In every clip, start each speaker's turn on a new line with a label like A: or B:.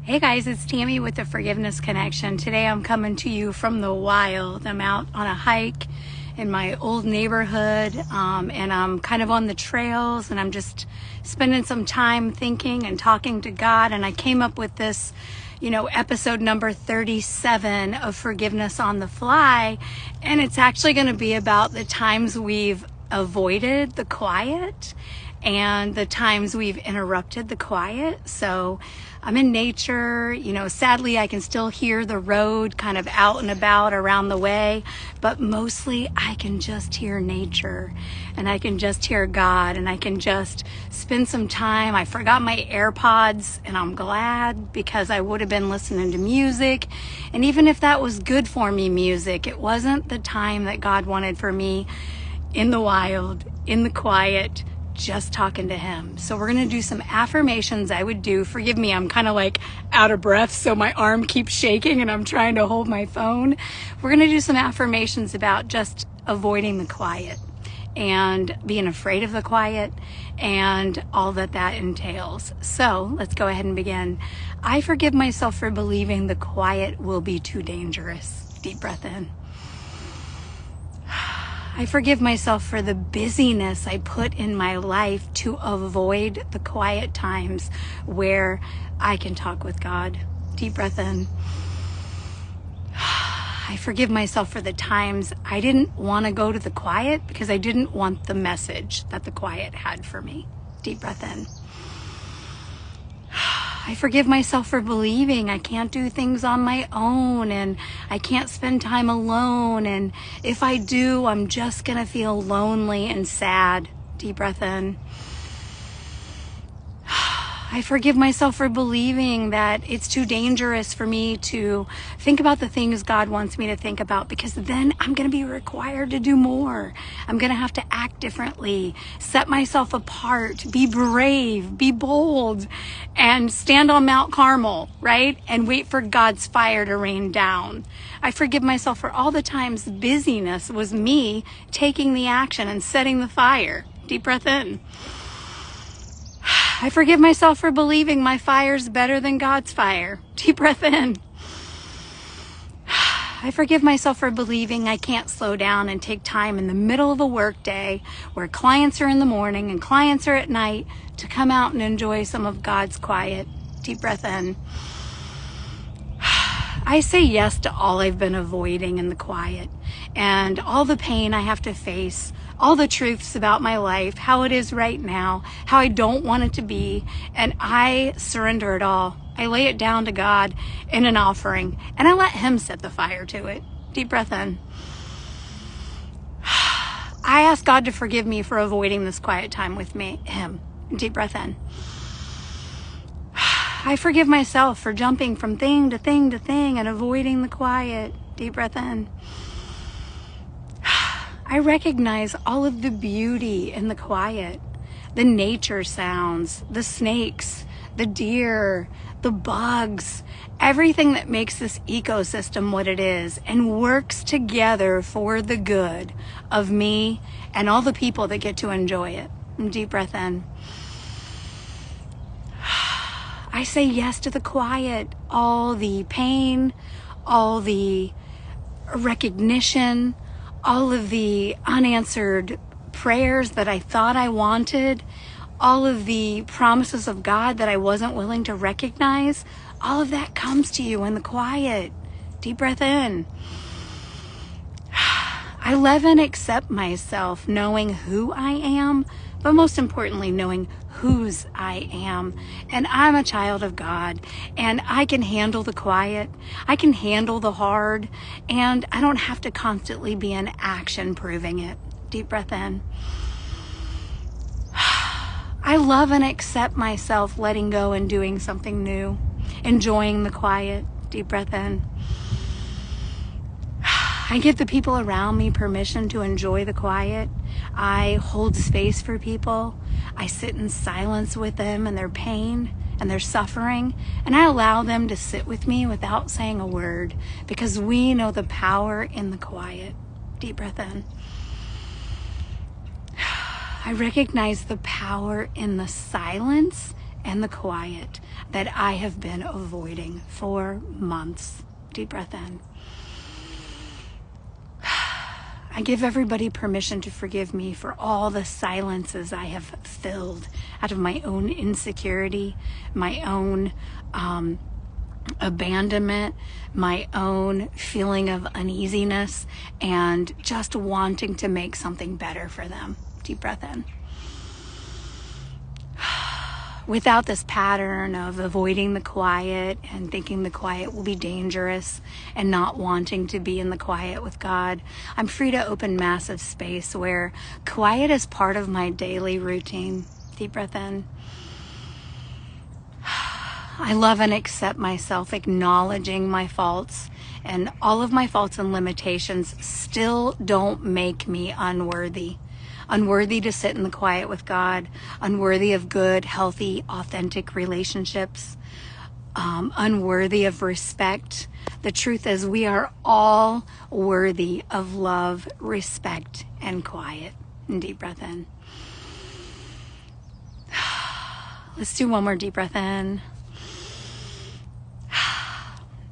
A: Hey guys, it's Tammy with the Forgiveness Connection. Today I'm coming to you from the wild. I'm out on a hike in my old neighborhood, and I'm kind of on the trails, and I'm just spending some time thinking and talking to God. And I came up with this, episode number 37 of Forgiveness on the Fly. And it's actually going to be about the times we've avoided the quiet and the times we've interrupted the quiet. So I'm in nature, sadly I can still hear the road kind of out and about around the way, but mostly I can just hear nature and I can just hear God and I can just spend some time. I forgot my AirPods and I'm glad, because I would have been listening to music. And even if that was good for me music, it wasn't the time that God wanted for me in the wild, in the quiet, just talking to him. So we're going to do some affirmations I would do. Forgive me, I'm kind of like out of breath, so my arm keeps shaking and I'm trying to hold my phone. We're going to do some affirmations about just avoiding the quiet and being afraid of the quiet and all that entails. So let's go ahead and begin. I forgive myself for believing the quiet will be too dangerous. Deep breath in. I forgive myself for the busyness I put in my life to avoid the quiet times where I can talk with God. Deep breath in. I forgive myself for the times I didn't want to go to the quiet because I didn't want the message that the quiet had for me. Deep breath in. I forgive myself for believing I can't do things on my own and I can't spend time alone. And if I do, I'm just going to feel lonely and sad. Deep breath in. I forgive myself for believing that it's too dangerous for me to think about the things God wants me to think about, because then I'm going to be required to do more. I'm going to have to act differently, set myself apart, be brave, be bold, and stand on Mount Carmel, right? And wait for God's fire to rain down. I forgive myself for all the times busyness was me taking the action and setting the fire. Deep breath in. I forgive myself for believing my fire's better than God's fire. Deep breath in. I forgive myself for believing I can't slow down and take time in the middle of a work day where clients are in the morning and clients are at night to come out and enjoy some of God's quiet. Deep breath in. I say yes to all I've been avoiding in the quiet and all the pain I have to face, all the truths about my life, how it is right now, how I don't want it to be, and I surrender it all. I lay it down to God in an offering, and I let him set the fire to it. Deep breath in. I ask God to forgive me for avoiding this quiet time with him. Deep breath in. I forgive myself for jumping from thing to thing to thing and avoiding the quiet. Deep breath in. I recognize all of the beauty in the quiet, the nature sounds, the snakes, the deer, the bugs, everything that makes this ecosystem what it is and works together for the good of me and all the people that get to enjoy it. Deep breath in. I say yes to the quiet, all the pain, all the recognition, all of the unanswered prayers that I thought I wanted, all of the promises of God that I wasn't willing to recognize. All of that comes to you in the quiet. Deep breath in. I love and accept myself, knowing who I am, but most importantly, knowing whose I am. And I'm a child of God, and I can handle the quiet. I can handle the hard, and I don't have to constantly be in action proving it. Deep breath in. I love and accept myself letting go and doing something new, enjoying the quiet. Deep breath in. I give the people around me permission to enjoy the quiet. I hold space for people. I sit in silence with them and their pain and their suffering, and I allow them to sit with me without saying a word, because we know the power in the quiet. Deep breath in. I recognize the power in the silence and the quiet that I have been avoiding for months. Deep breath in. I give everybody permission to forgive me for all the silences I have filled out of my own insecurity, my own abandonment, my own feeling of uneasiness, and just wanting to make something better for them. Deep breath in. Without this pattern of avoiding the quiet and thinking the quiet will be dangerous and not wanting to be in the quiet with God, I'm free to open massive space where quiet is part of my daily routine. Deep breath in. I love and accept myself, acknowledging my faults, and all of my faults and limitations still don't make me unworthy. Unworthy to sit in the quiet with God, unworthy of good, healthy, authentic relationships, unworthy of respect. The truth is we are all worthy of love, respect, and quiet. And deep breath in. Let's do one more deep breath in.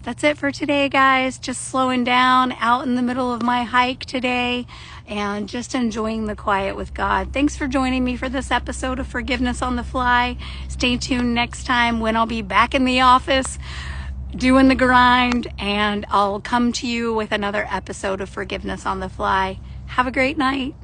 A: That's it for today, guys. Just slowing down out in the middle of my hike today and just enjoying the quiet with God. Thanks for joining me for this episode of Forgiveness on the Fly. Stay tuned next time when I'll be back in the office doing the grind, and I'll come to you with another episode of Forgiveness on the Fly. Have a great night.